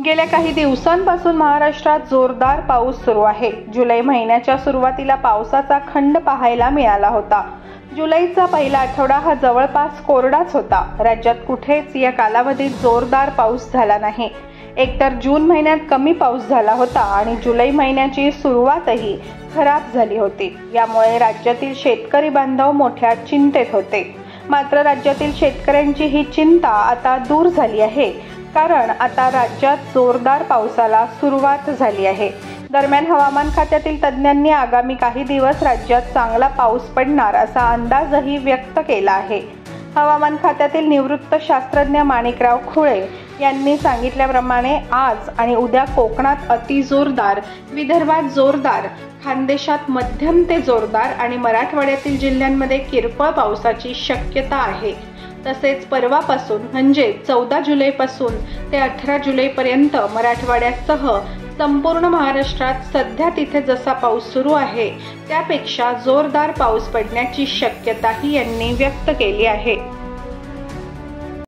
गेल्या काही दिवसांपासून महाराष्ट्रात जोरदार पाऊस सुरू आहे। जुलै महिन्याच्या सुरुवातीला पावसाचा खंड पाहायला मिळाला होता। जुलैचा पहिला आठवडा हा जवळपास कोरडाच होता। राज्यात कुठेच या कालावधीत जोरदार पाऊस झाला नाही। एकतर जून महिन्यात कमी पाऊस झाला होता आणि जुलै महिन्याची सुरुवातही खराब झाली होती। यामुळे राज्यातील शेतकरी बांधव मोठ्या चिंतेत होते। मात्र राज्यातील शेतकऱ्यांची ही चिंता आता दूर झाली आहे, कारण आता राज्यात जोरदार पावसाला सुरुवात झाली आहे। दरम्यान हवामान खात्यातील तज्ज्ञांनी आगामी काही दिवस राज्यात चांगला पाऊस पडणार असा अंदाजही व्यक्त केला आहे। हवामान खात्यातील निवृत्त शास्त्रज्ञ माणिकराव खुळे यांनी सांगितल्याप्रमाणे आज आणि उद्या कोकणात अतिजोरदार, विदर्भात जोरदार, खानदेशात मध्यम ते जोरदार आणि मराठवाड्यातील जिल्ह्यांमध्ये किरकोळ पावसाची शक्यता आहे। तसेच परवापासून म्हणजे 14 जुलैपासून ते 18 जुलैपर्यंत मराठवाड्यासह संपूर्ण महाराष्ट्रात सध्या तिथे जसा पाऊस सुरू आहे त्यापेक्षा जोरदार पाऊस पडण्याची शक्यताही यांनी व्यक्त केली आहे।